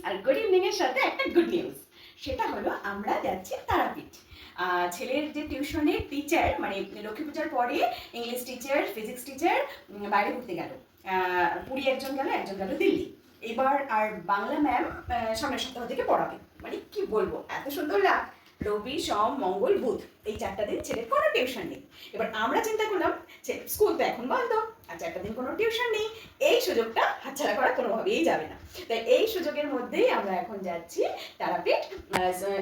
আর good evening এর সাথে একটা গুড নিউজ। সেটা হলো আমরা যাচ্ছি তারাপীঠ। ছেলের যে টিউশনের টিচার, মানে লক্ষ্মী পূজার পরে ইংলিশ টিচার, ফিজিক্স টিচার বাইরে ঘুরতে গেল। পুরী একজন গেল, একজন গেল দিল্লি। এবার আর বাংলা ম্যাম সামনের সপ্তাহ থেকে পড়াবে। মানে কি বলবো, এত সুন্দর লাগ। রবি, সোম, মঙ্গল, বুধ, এই 4টা দিন ছেলের কোনো টিউশন নেই। এবার আমরা চিন্তা করলাম স্কুল তো এখন বন্ধ, আর 4টা দিন কোনো টিউশন নেই, এই সুযোগটা হাতছাড়া করা কোনোভাবেই যাবে না। তাই এই সুযোগের মধ্যেই আমরা এখন যাচ্ছি তারাপীঠ।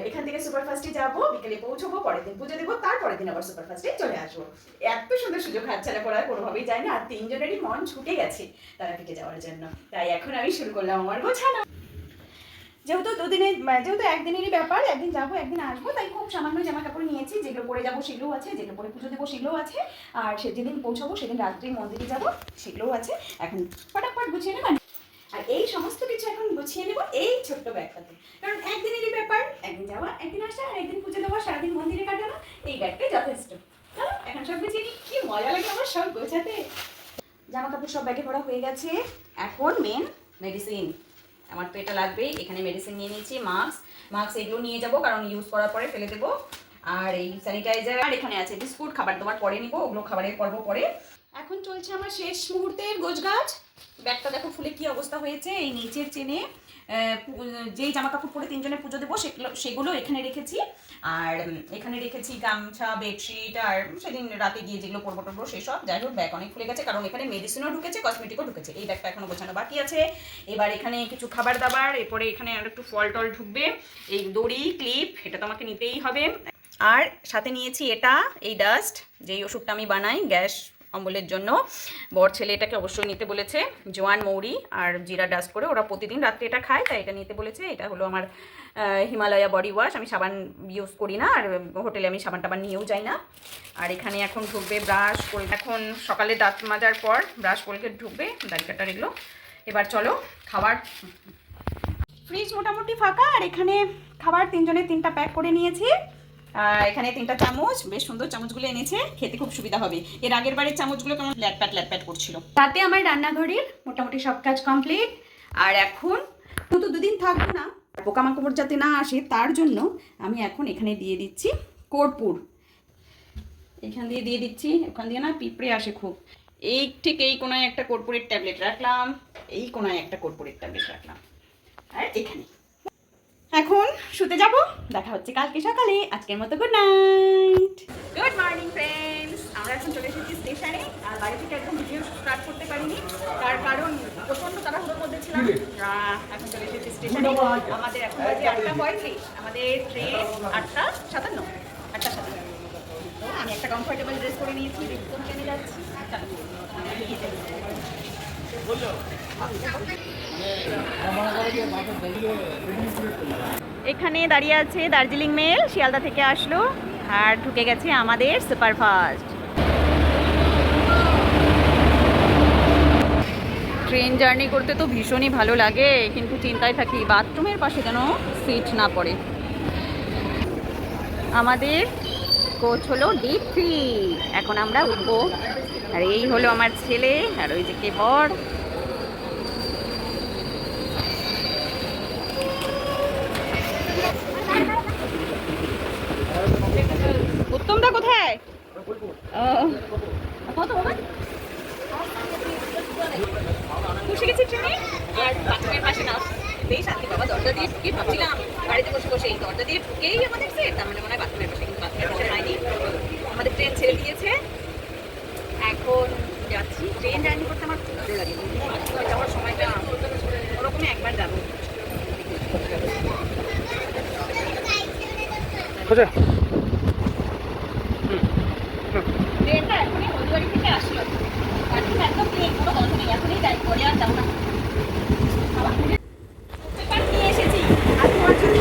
এখান থেকে সুপারফাস্টে যাবো, বিকেলে পৌঁছবো, পরের দিন পুজো দেবো, তারপরের দিন আবার সুপারফাস্টে চলে আসবো। এত সুন্দর সুযোগ হাতছাড়া করা কোনোভাবেই যায় না, আর 3 জনেরই মন ছুটে গেছে তারাপীঠে যাওয়ার জন্য। তাই এখন আমি শুরু করলাম আমার গোছানো। যেহেতু একদিনেরই ব্যাপার, একদিন যাবো একদিন আসবো, তাই খুব সামান্য জামা কাপড় নিয়েছি। যেগুলো পরে যাবো সেগুলোও আছে, যেগুলো পরে পুজো দেবো সেগুলোও আছে, আর যেদিন পৌঁছাবো সেদিন রাত্রি মন্দিরে যাবো সেগুলোও আছে। এখন ফটাফট গুছিয়ে নেব, আর এই সমস্ত কিছু এখন গুছিয়ে নেবো এই ছোট্ট ব্যাগটাতে। কারণ একদিনেরই ব্যাপার, একদিন যাওয়া একদিন আসা, আর একদিন পুজো দেওয়া, সারাদিন মন্দিরে কাটানো, এই ব্যাগটাই যথেষ্ট। চলো এখন সব গুছিয়ে নিই। কি মজা লাগে আমার সব গোছাতে। জামা কাপড় সব ব্যাগে ভরা হয়ে গেছে। এখন মেন মেডিসিন, আমার তো এটা লাগবেই। এখানে মেডিসিন নিয়ে নিয়েছি, মাস্ক এগুলো নিয়ে যাব, কারণ ইউজ করার পরে ফেলে দেবো। আর এই স্যানিটাইজার, আর এখানে আছে বিস্কুট, খাবার দাবার পরে নিব, ওগুলো খাবারের পর্ব পরে। এখন চলছে আমার শেষ মুহূর্তের গোছগাছ। ব্যাগটা দেখো ফুলে কি অবস্থা হয়েছে। এই নিচের চেনে যেই জামা কাপড় পরে 3 জনে পুজো দেবো সেগুলো এখানে রেখেছি, আর এখানে রেখেছি গামছা, বেডশিট, আর সেদিন রাতে গিয়ে যেগুলো পরবো টরবো সেসব। যাই হোক, ব্যাগ অনেক ফুলে গেছে, কারণ এখানে মেডিসিনও ঢুকেছে, কসমেটিকও ঢুকেছে। এই ব্যাগটা এখনো গোছানো বাকি আছে। এবার এখানে কিছু খাবার দাবার, এরপরে এখানে আর একটু ফল টল ঢুকবে। এই দড়ি, ক্লিপ, এটা তো আমাকে নিতেই হবে। আর সাথে নিয়েছি এটা, এই ডাস্ট, যেই ওষুধটা আমি বানাই গ্যাস অম্বলের জন্য। বর ছেলে এটাকে অবশ্যই নিতে বলেছে। জোয়ান, মৌরি আর জিরা ডাস্ট করে ওরা প্রতিদিন রাত্রে এটা খায়, তাই এটা নিতে বলেছে। এটা হলো আমার হিমালয়া বডি ওয়াশ। আমি সাবান ইউজ করি না, আর হোটেলে আমি সাবান টাবান নিয়েও যাই না। আর এখানে এখন ঢুকবে ব্রাশ করে, এখন সকালে দাঁত মাজার পর ব্রাশ করে ঢুকবে দাড়ি কাটার এগুলো। এবার চলো খাবার। ফ্রিজ মোটামুটি ফাঁকা, আর এখানে খাবার 3 জনের 3টা প্যাক করে নিয়েছি। এখানে 3টা চামচ, বেশ সুন্দর চামচগুলো এনেছে, খেতে খুব সুবিধা হবে। এর আগের বারের চামচগুলো কেমন ল্যাটপ্যাট করছিল। তাতে আমার রান্নাঘরের মোটামুটি সব কাজ কমপ্লিট। আর এখন তো 2 দিন থাকবো না, পোকামাকড় যাতে না আসে তার জন্য আমি এখন এখানে দিয়ে দিচ্ছি কর্পূর। এখান দিয়ে দিচ্ছি, ওখান দিয়ে না পিঁপড়ে আসে খুব। ঠিক এই কোনায় একটা কর্পূরের ট্যাবলেট রাখলাম, এই কোনায় একটা কর্পূরের ট্যাবলেট রাখলাম, আর এখানে। এখন শুতে যাব, দেখা হচ্ছে কালকে সকালে। আজকের মতো good night. Good morning friends. আমরা এখন চলে এসেছি স্টেশনে, আর বাড়ি থেকে একদম ভিডিও স্টার্ট করতে পারিনি, তার কারণ প্রচণ্ড তাড়াহুড়োর মধ্যে ছিলাম। এখন চলে এসেছি স্টেশনে। আমাদের এখন বাজে 8:35, আমাদের ট্রেন 8:57। তো আমি একটা কমফোর্টেবল ড্রেস করে নিয়েছি, রিক্সা ট্রেনে যাচ্ছি। এখানে দাঁড়িয়ে আছে দার্জিলিং মেল, শিয়ালদা থেকে আসলো, আর ঢুকে গেছে আমাদের সুপারফাস্ট। ট্রেন জার্নি করতে তো ভীষণই ভালো লাগে, কিন্তু চিন্তায় থাকি বাথরুমের পাশে যেন সিট না পড়ে। আমাদের কোচ হলো D3, এখন আমরা উঠবো। আর এই হলো আমার ছেলে, আর ওই যে কে বর। উত্তমদা কোথায়? বসে গেছি ট্রেনে, আর বাথরুমের পাশে না বেশ শান্তি বাবা। দরজা দিয়ে ঢুকে ভাবছিলাম গাড়িতে বসে বসে এই দরজা দিয়ে ঢুকেই আমাদের সেট, তার মানে মনে হয় বাথরুমের পাশে, কিন্তু বাথরুমের পাশে হয়নি। আমাদের ট্রেন ছেড়ে দিয়েছে, এখন যাচ্ছি। ট্রেন জার্নি করতে আমার খুব ভালো লাগে, বাথরুমে যাওয়ার সময়টা ওরকমই একবার যাবো। ট্রেনটা এখনই হলদিবাড়ি থেকে আসলো, বাথরুম একদম ক্লিন, কোনো গন্ধ নেই। এখনই যাই, পরে আর যাবো না। নিয়ে এসেছি আর তোমার জন্য,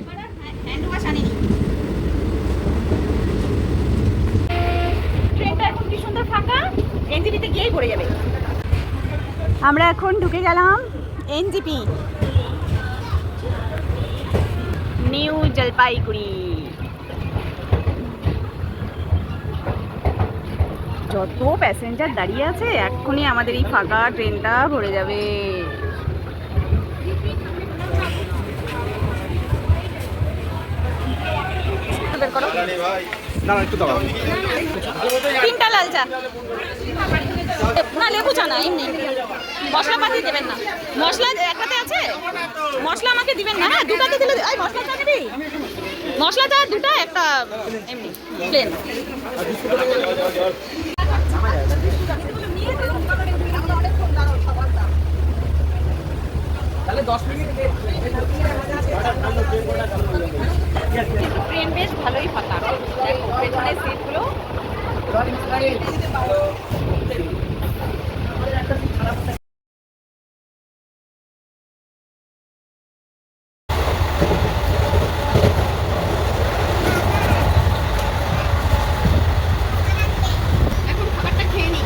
এবার আর হ্যান্ড ওয়াশ আনিনি। ট্রেনটা এখন কি সুন্দর ফাঁকা, এনজিপিতে গিয়েই পড়ে যাবে। আমরা এখন ঢুকে গেলাম এনজিপি, নিউ জলপাইগুড়ি। যত প্যাসেঞ্জার দাঁড়িয়ে আছে এক্ষুনি আমাদের এই ফাঁকা ট্রেনটা ভরে যাবে। তিনটা লাল চা না, লেবু চা না, এমনি মশলাপাতি দেবেন না। মশলা একটাতে আছে, মশলা আমাকে দিবেন না। হ্যাঁ, দুটাতে দিলে মশলা চা দিবি, মশলা চা দুটা, একটা এমনি প্লেন। ট্রেন বেশ ভালোই ফাঁকা, দেখো পেছনের সিটগুলো। এখন খাবারটা খেয়ে নিই।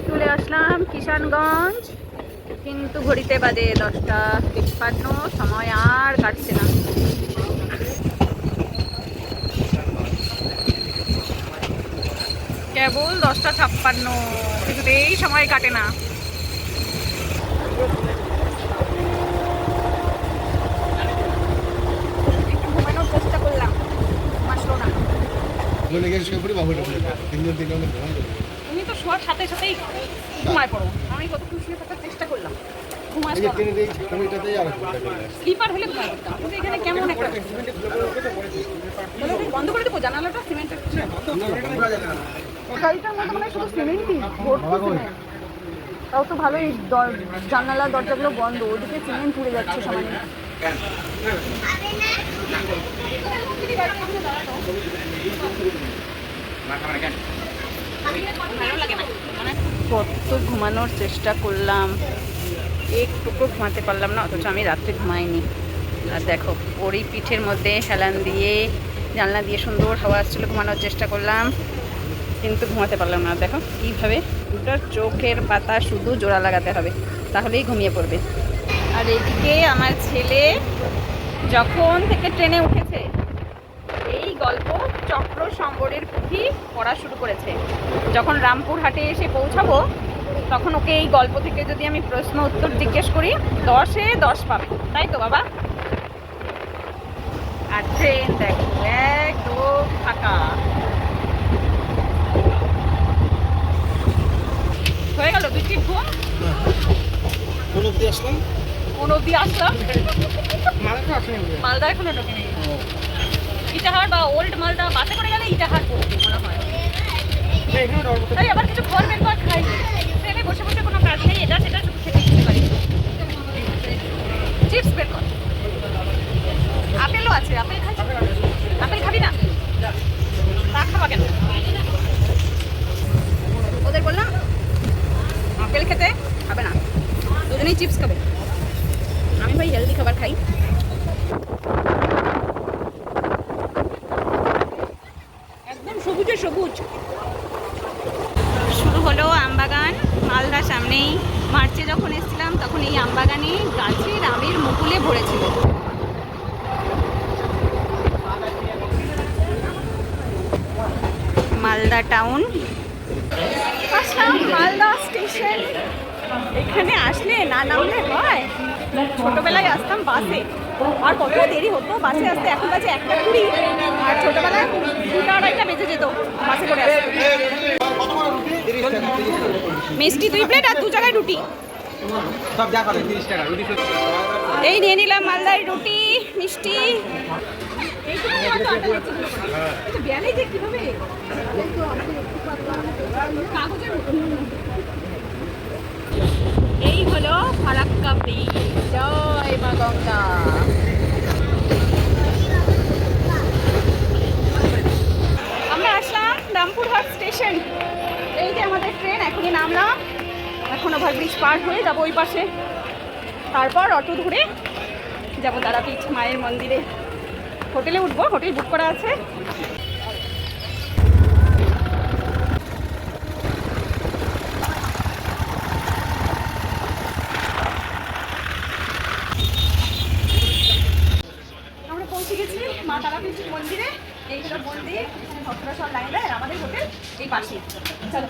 চলে আসলাম কিষানগঞ্জ, কিন্তু ঘড়িতে বাজে 10টা 53, সময় আর কাটছে না। কেবল 10টা 56, কিছুতেই সময় কাটে না। একটু ঘুমানোর চেষ্টা করলাম, আসলো না। তুমি তো শোয়ার সাথে সাথেই ঘুমায় পড়ো, আমি কতক্ষণ শুয়ে থাকার চেষ্টা করলাম, স্লিপার হলে ঘুমায় পড়তাম। কিন্তু এখানে কেমন একটা বন্ধ করে দেবো জানালাটা, সিমেন্টের গাড়িটার মধ্যে মানে শুধু সিমেন্টই ভর্তি। তাও তো ভালোই, জানালা দরজাগুলো বন্ধ, ওদিকে সিমেন্ট উড়ে যাচ্ছে সামান্য। কত ঘুমানোর চেষ্টা করলাম, একটুকু ঘুমাতে পারলাম না, অথচ আমি রাত্রে ঘুমাইনি। আর দেখো ওরই পিঠের মধ্যে হেলান দিয়ে জানলা দিয়ে সুন্দর হাওয়া আসছিল, ঘুমানোর চেষ্টা করলাম কিন্তু ঘুমাতে পারলাম না। দেখো কীভাবে দুটার চোখের পাতা শুধু জোড়া লাগাতে হবে, তাহলেই ঘুমিয়ে পড়বে। আর এদিকে আমার ছেলে যখন থেকে ট্রেনে উঠেছে এই গল্প চক্র সম্বরের পুঁথি পড়া শুরু করেছে। যখন রামপুরহাটে এসে পৌঁছাবো তখন ওকে এই গল্প থেকে যদি আমি প্রশ্ন উত্তর জিজ্ঞেস করি 10-এ 10 পাবে, তাই তো বাবা? আর ট্রেন দেখো একদম ফাঁকা। হয়ে গেল 2টি ঘুম। কোন অব্দি আসলাম? মালদা এখনো ঢোকেনি। ইটাহার বা ওল্ড মালদা বাসে করে গেলে ইটাহার পড়বে মনে হয়। তাই আবার কিছু ফল বের কর খাই, ট্রেনে বসে বসে কোনো কাজ নেই, এটা সেটা শুধু খেতে খেতে পারি। চিপস বের কর, আপেলও আছে, আপেল খাই। আপেল খাবি না? তা খাবা কেন? ওদের বললাম আপেল খেতে খাবে না, দুজনেই চিপস খাবে। আমি ভাই হেলদি খাবার খাই। একদম সবুজে সবুজ। শুরু হলো আমবাগান মালদা সামনেই। মার্চে যখন এসেছিলাম তখন এই আমবাগানে গাছের আমের মুকুলে ভরেছিল। Malda town, Malda station. এখানে আসলে না নামলে হয়? ছোটবেলায় আসতাম বাসে, আর কত দেরি হতো বাসে আসতে। এখন বাজে 1:20, আর ছোটবেলায় 2টা-2:30 বেজে যেত বাসে করে আসতে। মিষ্টি 2 প্লেট আর 2 জায়গায় রুটি। এই নিয়ে নিলাম মালদার রুটি মিষ্টি। এই হলো ফারাক্কা ব্রিজ। জয় মা গঙ্গা। ওভারব্রিজ পার হয়ে যাবো ওই পাশে, তারপর অটো ধরে যাবো তারাপীঠ মায়ের মন্দিরে। হোটেলে উঠবো, হোটেল বুক করা আছে। আমরা পৌঁছে গেছি মা তারাপীঠ মন্দিরে। এই হলো মন্দির, এখানে ভক্তরা সব লাইন দেয়, আর আমাদের হোটেল এই পাশে। চলো,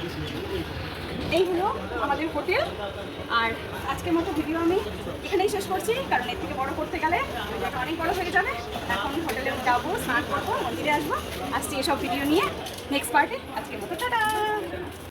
এই হলো আমাদের হোটেল। আর আজকের মতো ভিডিও আমি এখানেই শেষ করছি, কারণ এর থেকে বড় করতে গেলে ভিডিওটা অনেক বড় হয়ে যাবে। এখন হোটেলে যাবো, স্নান করবো, মন্দিরে আসবো, আসছি এসব ভিডিও নিয়ে নেক্সট পার্টে। আজকের মতো টাটা।